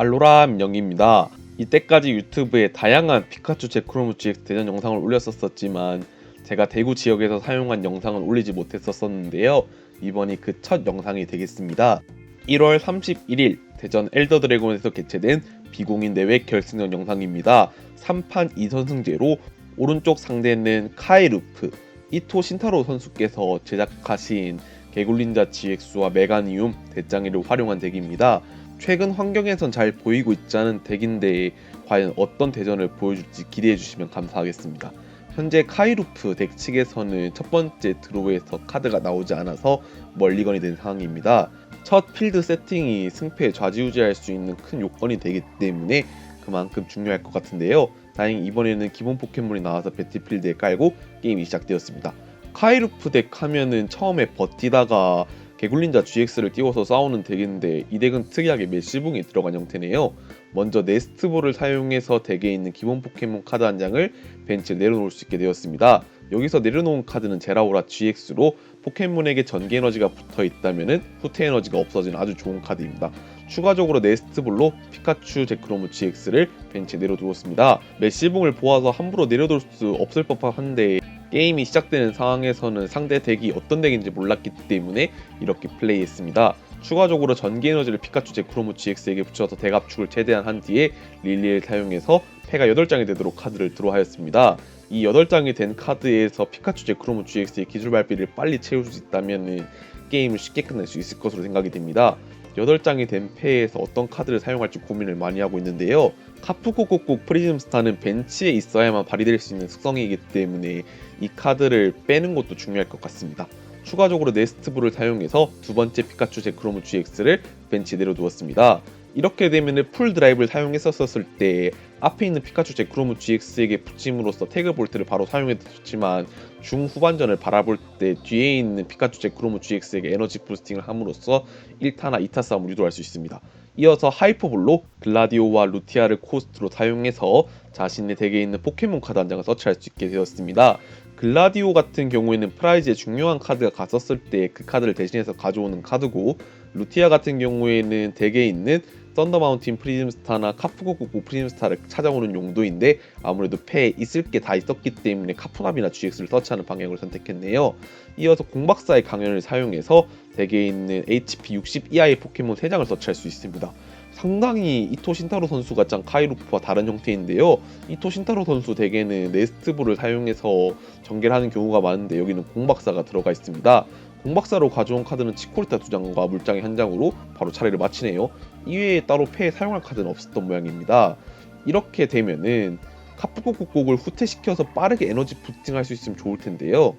알로라 민영입니다. 이때까지 유튜브에 다양한 피카츄 제크로무 GX 대전 영상을 올렸었지만 제가 대구 지역에서 사용한 영상은 올리지 못했었는데요. 이번이 그 첫 영상이 되겠습니다. 1월 31일 대전 엘더 드래곤에서 개최된 비공인 내외 결승전 영상입니다. 3판 2선승제로 오른쪽 상대는 카이루프, 이토 신타로 선수께서 제작하신 개굴린자 GX와 메가니움, 대장이를 활용한 덱입니다. 최근 환경에선 잘 보이고 있지 않은 덱인데 과연 어떤 대전을 보여줄지 기대해주시면 감사하겠습니다. 현재 카이루프 덱 측에서는 첫 번째 드로우에서 카드가 나오지 않아서 멀리건이 된 상황입니다. 첫 필드 세팅이 승패에 좌지우지할 수 있는 큰 요건이 되기 때문에 그만큼 중요할 것 같은데요. 다행히 이번에는 기본 포켓몬이 나와서 배틀필드에 깔고 게임이 시작되었습니다. 카이루프 덱 하면은 처음에 버티다가 개굴린자 GX를 띄워서 싸우는 덱인데 이 덱은 특이하게 메시붕이 들어간 형태네요. 먼저 네스트볼을 사용해서 덱에 있는 기본 포켓몬 카드 한 장을 벤치에 내려놓을 수 있게 되었습니다. 여기서 내려놓은 카드는 제라오라 GX로 포켓몬에게 전기 에너지가 붙어 있다면 후퇴 에너지가 없어지는 아주 좋은 카드입니다. 추가적으로 네스트볼로 피카츄 제크로무 GX를 벤치에 내려두었습니다. 메시붕을 보아서 함부로 내려둘 수 없을 법한데 게임이 시작되는 상황에서는 상대 덱이 어떤 덱인지 몰랐기 때문에 이렇게 플레이했습니다. 추가적으로 전기 에너지를 피카츄 제크로무 GX에게 붙여서 덱 압축을 최대한 한 뒤에 릴리를 사용해서 패가 8장이 되도록 카드를 드로우하였습니다. 이 8장이 된 카드에서 피카츄 제크로무 GX의 기술 발비를 빨리 채울 수 있다면 게임을 쉽게 끝낼 수 있을 것으로 생각이 됩니다. 8장이 된 패에서 어떤 카드를 사용할지 고민을 많이 하고 있는데요. 카프코코코 프리즘스타는 벤치에 있어야만 발휘될 수 있는 특성이기 때문에 이 카드를 빼는 것도 중요할 것 같습니다. 추가적으로 네스트볼을 사용해서 두 번째 피카츄 제크로무 GX를 벤치에 내려두었습니다. 이렇게 되면 풀 드라이브를 사용했었을 때 앞에 있는 피카츄 제크로무 GX에게 붙임으로써 태그 볼트를 바로 사용해도 좋지만 중후반전을 바라볼 때 뒤에 있는 피카츄 제크로무 GX에게 에너지 부스팅을 함으로써 1타나 2타 싸움을 유도할 수 있습니다. 이어서 하이퍼볼로 글라디오와 루티아를 코스트로 사용해서 자신의 덱에 있는 포켓몬 카드 한 장을 서치할 수 있게 되었습니다. 글라디오 같은 경우에는 프라이즈에 중요한 카드가 갔었을 때 그 카드를 대신해서 가져오는 카드고, 루티아 같은 경우에는 덱에 있는 썬더마운틴 프리즘스타나 카프코코코 프리즘스타를 찾아오는 용도인데 아무래도 패에 있을 게 다 있었기 때문에 카푸나비나 GX를 서치하는 방향을 선택했네요. 이어서 공박사의 강연을 사용해서 덱에 있는 HP 60 이하의 포켓몬 3장을 서치할 수 있습니다. 상당히 이토 신타로 선수가 짠 카이루프와 다른 형태인데요. 이토 신타로 선수 덱에는 네스트볼을 사용해서 전개를 하는 경우가 많은데 여기는 공박사가 들어가 있습니다. 공박사로 가져온 카드는 치코리타 2장과 물장이 1장으로 바로 차례를 마치네요. 이외에 따로 패에 사용할 카드는 없었던 모양입니다. 이렇게 되면은 카프코코콕을 후퇴시켜서 빠르게 에너지 부스팅할 수 있으면 좋을 텐데요.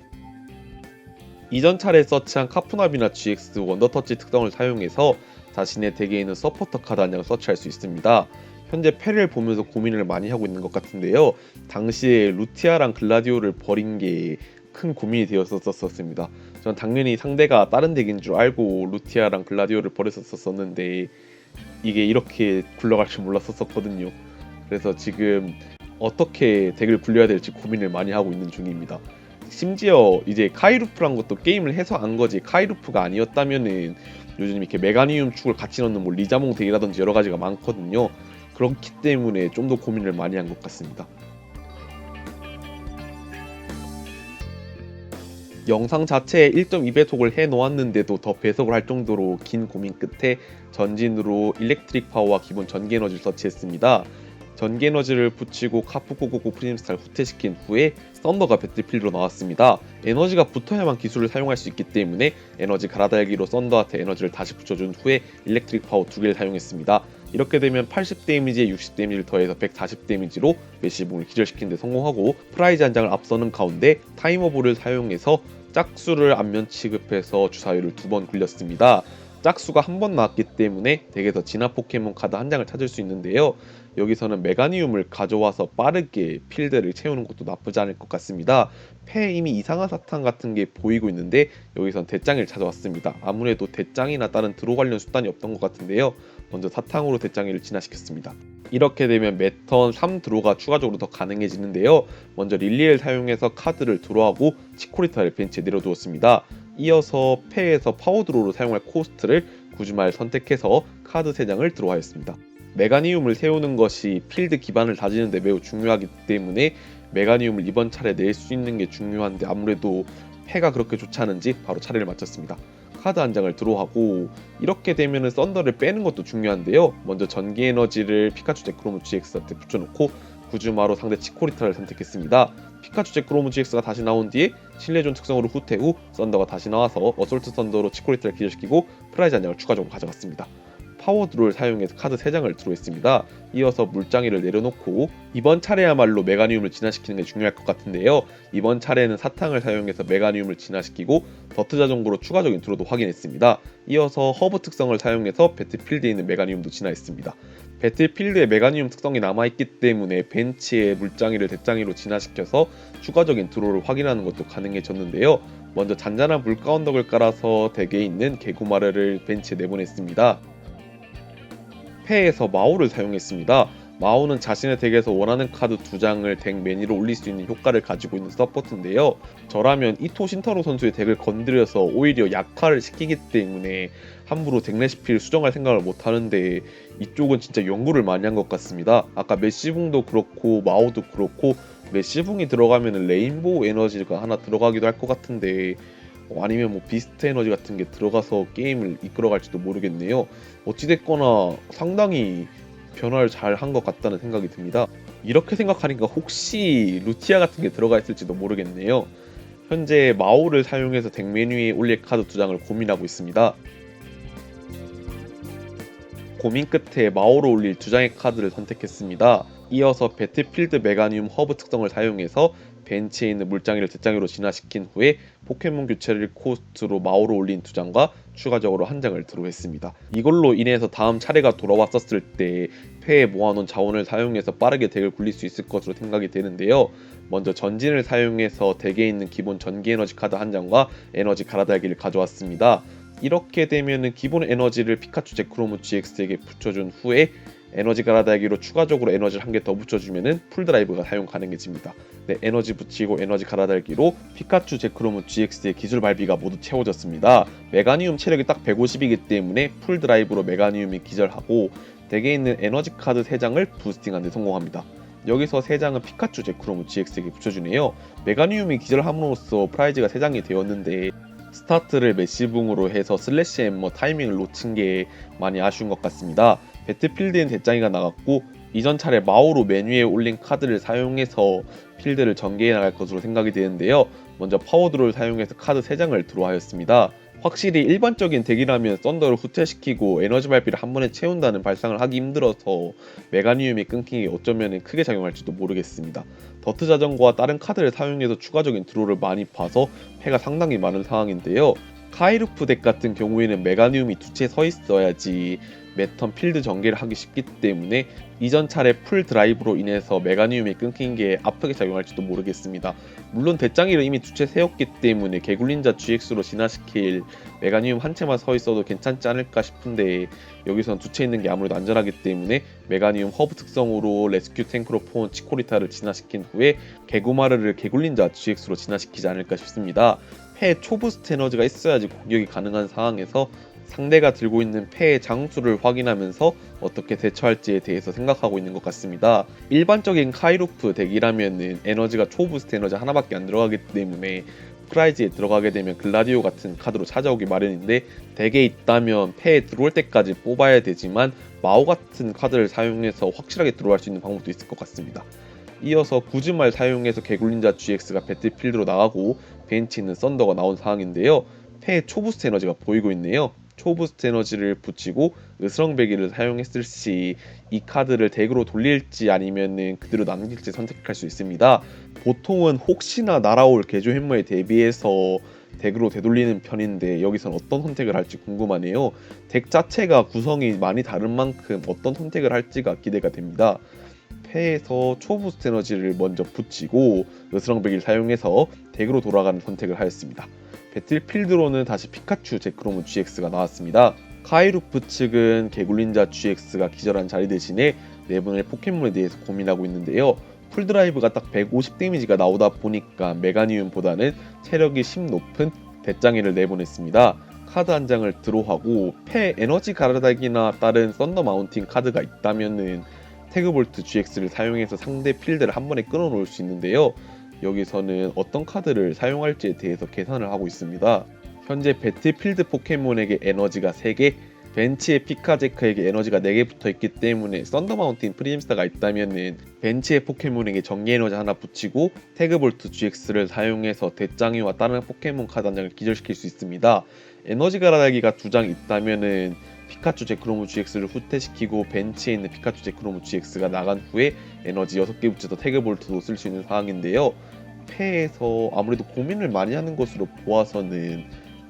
이전 차례에 서치한 카푸나비나 GX 원더터치 특성을 사용해서 자신의 덱에 있는 서포터 카드 한 장을 서치할 수 있습니다. 현재 패를 보면서 고민을 많이 하고 있는 것 같은데요. 당시에 루티아랑 글라디오를 버린 게 큰 고민이 되었었습니다. 전 당연히 상대가 다른 덱인 줄 알고 루티아랑 글라디오를 버렸었는데 이게 이렇게 굴러갈 줄 몰랐었거든요. 그래서 지금 어떻게 덱을 굴려야 될지 고민을 많이 하고 있는 중입니다. 심지어 이제 카이루프란 것도 게임을 해서 안 거지, 카이루프가 아니었다면은 요즘 이렇게 메가니움 축을 같이 넣는 뭐 리자몽 덱이라든지 여러 가지가 많거든요. 그렇기 때문에 좀 더 고민을 많이 한 것 같습니다. 영상 자체에 1.2배속을 해놓았는데도 더 배속을 할 정도로 긴 고민 끝에 전진으로 일렉트릭 파워와 기본 전기 에너지를 서치했습니다. 전기 에너지를 붙이고 카프코코코 프리즘스타를 후퇴시킨 후에 썬더가 배틀필드로 나왔습니다. 에너지가 붙어야만 기술을 사용할 수 있기 때문에 에너지 갈아달기로 썬더한테 에너지를 다시 붙여준 후에 일렉트릭 파워 2개를 사용했습니다. 이렇게 되면 80 데미지에 60 데미지를 더해서 140 데미지로 메시붕을 기절시키는 데 성공하고 프라이즈 한 장을 앞서는 가운데 타이머볼을 사용해서 짝수를 안면 취급해서 주사위를 2번 굴렸습니다. 짝수가 한 번 나왔기 때문에 덱에서 진화 포켓몬 카드 한 장을 찾을 수 있는데요. 여기서는 메가니움을 가져와서 빠르게 필드를 채우는 것도 나쁘지 않을 것 같습니다. 패에 이미 이상한 사탕 같은 게 보이고 있는데 여기선 대장을 찾아왔습니다. 아무래도 대장이나 다른 드로 관련 수단이 없던 것 같은데요. 먼저 사탕으로 대장이를 진화시켰습니다. 이렇게 되면 매턴 3드로가 추가적으로 더 가능해지는데요. 먼저 릴리를 사용해서 카드를 드로하고 치코리타를 벤치에 내려두었습니다. 이어서 패에서 파워드로우를 사용할 코스트를 구즈마를 선택해서 카드 3장을 드로우하였습니다. 메가니움을 세우는 것이 필드 기반을 다지는 데 매우 중요하기 때문에 메가니움을 이번 차례 낼 수 있는 게 중요한데 아무래도 패가 그렇게 좋지 않은지 바로 차례를 마쳤습니다. 카드 한 장을 드로우하고 이렇게 되면은 썬더를 빼는 것도 중요한데요. 먼저 전기 에너지를 피카츄 제크로무 GX한테 붙여놓고 구즈마로 상대 치코리타를 선택했습니다. 피카츄 제크로무 GX가 다시 나온 뒤에 실내존 특성으로 후퇴 후 썬더가 다시 나와서 어솔트 썬더로 치코리타를 기절시키고 프라이즈 한 장을 추가적으로 가져갔습니다. 파워 드로우를 사용해서 카드 3장을 드로우했습니다. 이어서 물장이를 내려놓고 이번 차례야말로 메가니움을 진화시키는 게 중요할 것 같은데요. 이번 차례는 사탕을 사용해서 메가니움을 진화시키고 더트 자전거로 추가적인 드로우도 확인했습니다. 이어서 허브 특성을 사용해서 배틀필드에 있는 메가니움도 진화했습니다. 배틀필드에 메가니움 특성이 남아있기 때문에 벤치에 물장이를 대장이로 진화시켜서 추가적인 드로우를 확인하는 것도 가능해졌는데요. 먼저 잔잔한 물가 언덕을 깔아서 덱에 있는 개구마르를 벤치에 내보냈습니다. 패에서 마오를 사용했습니다. 마오는 자신의 덱에서 원하는 카드 2장을 덱 매니로 올릴 수 있는 효과를 가지고 있는 서포트인데요. 저라면 이토 신타로 선수의 덱을 건드려서 오히려 약화를 시키기 때문에 함부로 덱 레시피를 수정할 생각을 못하는데 이쪽은 진짜 연구를 많이 한 것 같습니다. 아까 메시붕도 그렇고 마오도 그렇고 메시붕이 들어가면 레인보우 에너지가 하나 들어가기도 할 것 같은데 아니면 뭐 비스트 에너지 같은 게 들어가서 게임을 이끌어갈지도 모르겠네요. 어찌됐거나 상당히 변화를 잘 한 것 같다는 생각이 듭니다. 이렇게 생각하니까 혹시 루티아 같은 게 들어가 있을지도 모르겠네요. 현재 마오를 사용해서 덱 메뉴에 올릴 카드 2장을 고민하고 있습니다. 고민 끝에 마오로 올릴 2장의 카드를 선택했습니다. 이어서 배틀필드 메가니움 허브 특성을 사용해서 벤치에 있는 물장이를 대장이로 진화시킨 후에 포켓몬 교체를 코스트로 마오로 올린 2장과 추가적으로 1장을 드로우했습니다. 이걸로 인해서 다음 차례가 돌아왔었을 때 패에 모아놓은 자원을 사용해서 빠르게 덱을 굴릴 수 있을 것으로 생각이 되는데요. 먼저 전진을 사용해서 덱에 있는 기본 전기 에너지 카드 1장과 에너지 갈아달기를 가져왔습니다. 이렇게 되면은 기본 에너지를 피카츄 제크로무 GX에게 붙여준 후에 에너지 갈아달기로 추가적으로 에너지를 한 개 더 붙여주면은 풀드라이브가 사용 가능해집니다. 네, 에너지 붙이고 에너지 갈아달기로 피카츄 제크로무 GX의 기술 발비가 모두 채워졌습니다. 메가니움 체력이 딱 150이기 때문에 풀드라이브로 메가니움이 기절하고 덱에 있는 에너지 카드 3장을 부스팅하는 데 성공합니다. 여기서 3장은 피카츄 제크로무 GX에게 붙여주네요. 메가니움이 기절함으로써 프라이즈가 3장이 되었는데 스타트를 메시붕으로 해서 슬래시 햄머 타이밍을 놓친 게 많이 아쉬운 것 같습니다. 배틀필드엔 대장이가 나갔고 이전 차례 마오로 메뉴에 올린 카드를 사용해서 필드를 전개해 나갈 것으로 생각이 되는데요. 먼저 파워드로를 사용해서 카드 3장을 드로우하였습니다. 확실히 일반적인 덱이라면 썬더를 후퇴시키고 에너지 발비를 한 번에 채운다는 발상을 하기 힘들어서 메가니움이 끊긴 게 어쩌면 크게 작용할지도 모르겠습니다. 더트 자전거와 다른 카드를 사용해서 추가적인 드로우를 많이 봐서 패가 상당히 많은 상황인데요. 카이루프 덱 같은 경우에는 메가니움이 두 채 서 있어야지 매턴 필드 전개를 하기 쉽기 때문에 이전 차례 풀 드라이브로 인해서 메가니움이 끊긴 게 아프게 작용할지도 모르겠습니다. 물론 대장이를 이미 두 채 세웠기 때문에 개굴린자 GX로 진화시킬 메가니움 한 채만 서 있어도 괜찮지 않을까 싶은데 여기선 두 채 있는 게 아무래도 안전하기 때문에 메가니움 허브 특성으로 레스큐 탱크로 포온 치코리타를 진화시킨 후에 개구마르를 개굴린자 GX로 진화시키지 않을까 싶습니다. 패에 초부스트 에너지가 있어야지 공격이 가능한 상황에서 상대가 들고 있는 패의 장수를 확인하면서 어떻게 대처할지에 대해서 생각하고 있는 것 같습니다. 일반적인 카이루프 덱이라면은 에너지가 초부스트 에너지 하나밖에 안 들어가기 때문에 프라이즈에 들어가게 되면 글라디오 같은 카드로 찾아오기 마련인데 덱에 있다면 패에 들어올 때까지 뽑아야 되지만 마오 같은 카드를 사용해서 확실하게 들어갈 수 있는 방법도 있을 것 같습니다. 이어서 구즈말 사용해서 개굴린자 GX가 배틀필드로 나가고 벤치는 썬더가 나온 상황인데요. 패의 초부스트 에너지가 보이고 있네요. 초부스트 에너지를 붙이고 으스렁배기를 사용했을 시 이 카드를 덱으로 돌릴지 아니면 그대로 남길지 선택할 수 있습니다. 보통은 혹시나 날아올 개조 햄머에 대비해서 덱으로 되돌리는 편인데 여기선 어떤 선택을 할지 궁금하네요. 덱 자체가 구성이 많이 다른 만큼 어떤 선택을 할지가 기대가 됩니다. 패에서 초부스트 에너지를 먼저 붙이고 으스렁배기를 사용해서 덱으로 돌아가는 선택을 하였습니다. 배틀필드로는 다시 피카츄 제크로무 GX가 나왔습니다. 카이루프 측은 개굴린자 GX가 기절한 자리 대신에 내보낼 포켓몬에 대해서 고민하고 있는데요. 풀드라이브가 딱 150 데미지가 나오다 보니까 메가니움보다는 체력이 10 높은 대장이를 내보냈습니다. 카드 한 장을 드로우하고 패 에너지 가르닥이나 다른 썬더 마운틴 카드가 있다면은 태그볼트 GX를 사용해서 상대 필드를 한 번에 끊어놓을 수 있는데요. 여기서는 어떤 카드를 사용할지에 대해서 계산을 하고 있습니다. 현재 배틀필드 포켓몬에게 에너지가 3개, 벤치의 피카제크에게 에너지가 4개 붙어있기 때문에 썬더마운틴 프리즘스타가 있다면은 벤치의 포켓몬에게 전기 에너지 하나 붙이고 태그볼트 GX를 사용해서 대장이와 다른 포켓몬 카드 한 장을 기절시킬 수 있습니다. 에너지 가라다기가 2장 있다면은 피카츄 제크로무 GX를 후퇴시키고 벤치에 있는 피카츄 제크로무 GX가 나간 후에 에너지 6개 붙여서 태그볼트도 쓸 수 있는 상황인데요. 패에서 아무래도 고민을 많이 하는 것으로 보아서는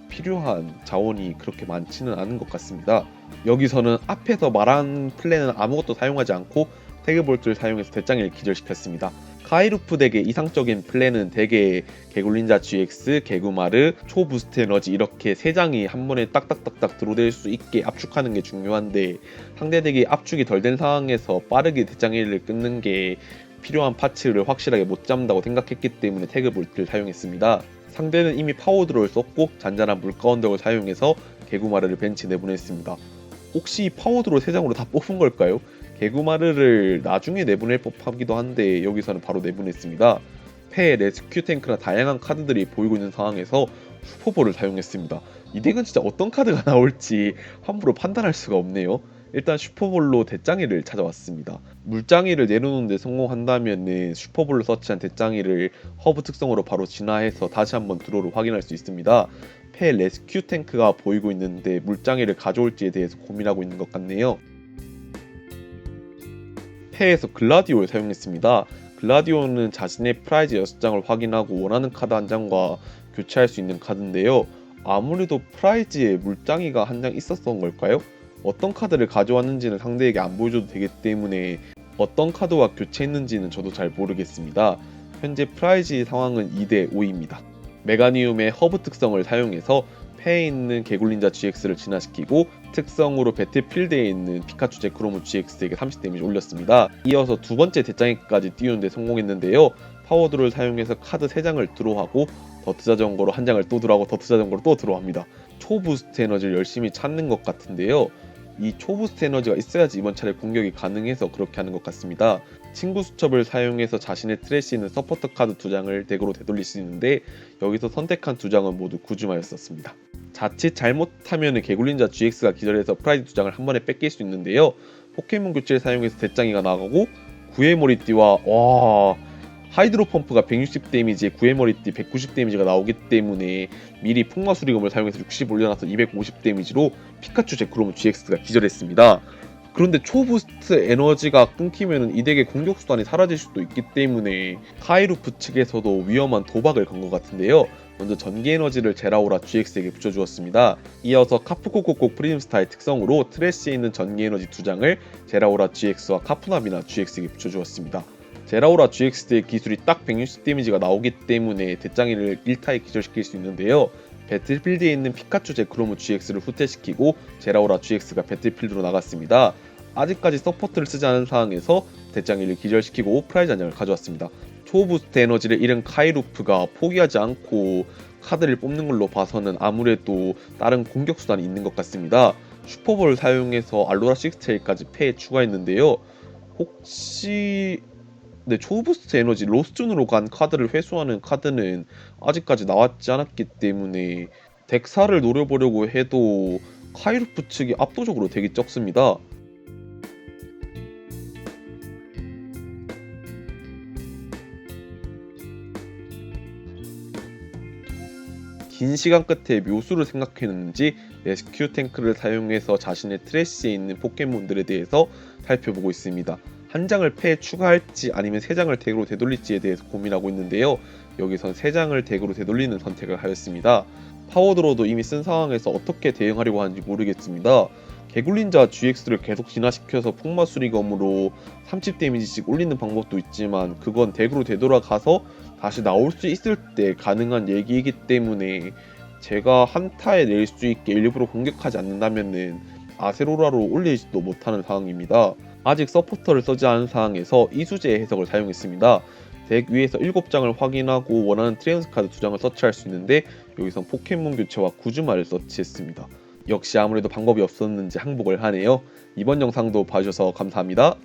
필요한 자원이 그렇게 많지는 않은 것 같습니다. 여기서는 앞에서 말한 플랜은 아무것도 사용하지 않고 태그볼트를 사용해서 대장을 기절시켰습니다. 카이루프 덱의 이상적인 플랜은 대개 개굴린자 GX, 개구마르, 초부스트 에너지 이렇게 3장이 한 번에 딱딱딱딱 드로될 수 있게 압축하는 게 중요한데 상대 덱이 압축이 덜 된 상황에서 빠르게 대장 1을 끊는 게 필요한 파츠를 확실하게 못 잡는다고 생각했기 때문에 태그볼트를 사용했습니다. 상대는 이미 파워드로를 썼고 잔잔한 물가운덕을 사용해서 개구마르를 벤치에 내보냈습니다. 혹시 파워드로 3장으로 다 뽑은 걸까요? 개구마르를 나중에 내보낼 법하기도 한데 여기서는 바로 내보냈습니다. 패, 레스큐 탱크나 다양한 카드들이 보이고 있는 상황에서 슈퍼볼을 사용했습니다. 이 덱은 진짜 어떤 카드가 나올지 함부로 판단할 수가 없네요. 일단 슈퍼볼로 대장이를 찾아왔습니다. 물장이를 내려놓는데 성공한다면 슈퍼볼로 서치한 대장이를 허브 특성으로 바로 진화해서 다시 한번 드로우를 확인할 수 있습니다. 패 레스큐 탱크가 보이고 있는데 물장이를 가져올지에 대해서 고민하고 있는 것 같네요. 패에서 글라디오를 사용했습니다. 글라디오는 자신의 프라이즈 6장을 확인하고 원하는 카드 한 장과 교체할 수 있는 카드인데요. 아무래도 프라이즈에 물장이가 한 장 있었던 걸까요? 어떤 카드를 가져왔는지는 상대에게 안 보여줘도 되기 때문에 어떤 카드와 교체했는지는 저도 잘 모르겠습니다. 현재 프라이즈 상황은 2대5입니다. 메가니움의 허브 특성을 사용해서 패에 있는 개굴린자 GX를 진화시키고 특성으로 배틀필드에 있는 피카츄 제크로무 GX에게 30 데미지 올렸습니다. 이어서 두 번째 대장에까지 띄우는데 성공했는데요. 파워드를 사용해서 카드 3장을 드로우하고 더트 자전거로 한 장을 또 드로우하고 더트 자전거로 또 드로우합니다. 초부스트 에너지를 열심히 찾는 것 같은데요. 이 초부스트 에너지가 있어야지 이번 차례 공격이 가능해서 그렇게 하는 것 같습니다. 친구 수첩을 사용해서 자신의 트래시에 있는 서포터 카드 2장을 덱으로 되돌릴 수 있는데 여기서 선택한 2장은 모두 구즈마였었습니다. 자칫 잘못하면 개굴린자 GX가 기절해서 프라이즈 2장을 한 번에 뺏길 수 있는데요. 포켓몬 교체를 사용해서 대장이가 나가고 구의 머리띠와 하이드로 펌프가 160 데미지에 구의 머리띠 190 데미지가 나오기 때문에 미리 폭마 수리검을 사용해서 60 올려놔서 250 데미지로 피카츄 제크로무 GX가 기절했습니다. 그런데 초부스트 에너지가 끊기면 이 덱의 공격 수단이 사라질 수도 있기 때문에 카이루프 측에서도 위험한 도박을 건 것 같은데요. 먼저 전기 에너지를 제라오라 GX에게 붙여주었습니다. 이어서 카프코코코 프리즘스타의 특성으로 트래시에 있는 전기 에너지 2장을 제라오라 GX와 카푸나미나 GX에게 붙여주었습니다. 제라오라 GX의 기술이 딱 160 데미지가 나오기 때문에 대장이를 1타에 기절시킬 수 있는데요. 배틀필드에 있는 피카츄 제크로무 GX를 후퇴시키고 제라오라 GX가 배틀필드로 나갔습니다. 아직까지 서포트를 쓰지 않은 상황에서 대장이를 기절시키고 프라이즈 한 장을 가져왔습니다. 초부스트 에너지를 잃은 카이루프가 포기하지 않고 카드를 뽑는 걸로 봐서는 아무래도 다른 공격 수단이 있는 것 같습니다. 슈퍼볼을 사용해서 알로라 6테일까지 패에 추가했는데요. 혹시 초부스트 에너지 로스존으로 간 카드를 회수하는 카드는 아직까지 나왔지 않았기 때문에 덱사를 노려보려고 해도 카이루프 측이 압도적으로 덱이 적습니다. 긴 시간 끝에 묘수를 생각했는지 레스큐 탱크를 사용해서 자신의 트래시에 있는 포켓몬들에 대해서 살펴보고 있습니다. 한 장을 패에 추가할지 아니면 3장을 덱으로 되돌릴지에 대해서 고민하고 있는데요. 여기선 3장을 덱으로 되돌리는 선택을 하였습니다. 파워드로도 이미 쓴 상황에서 어떻게 대응하려고 하는지 모르겠습니다. 개굴린자 GX를 계속 진화시켜서 폭마 수리검으로 30 데미지씩 올리는 방법도 있지만 그건 덱으로 되돌아가서 다시 나올 수 있을 때 가능한 얘기이기 때문에 제가 한타에 낼 수 있게 일부러 공격하지 않는다면은 아세로라로 올리지도 못하는 상황입니다. 아직 서포터를 쓰지 않은 상황에서 이수제의 해석을 사용했습니다. 덱 위에서 7장을 확인하고 원하는 트레이너스 카드 2장을 서치할 수 있는데 여기선 포켓몬 교체와 구즈마를 서치했습니다. 역시 아무래도 방법이 없었는지 항복을 하네요. 이번 영상도 봐주셔서 감사합니다.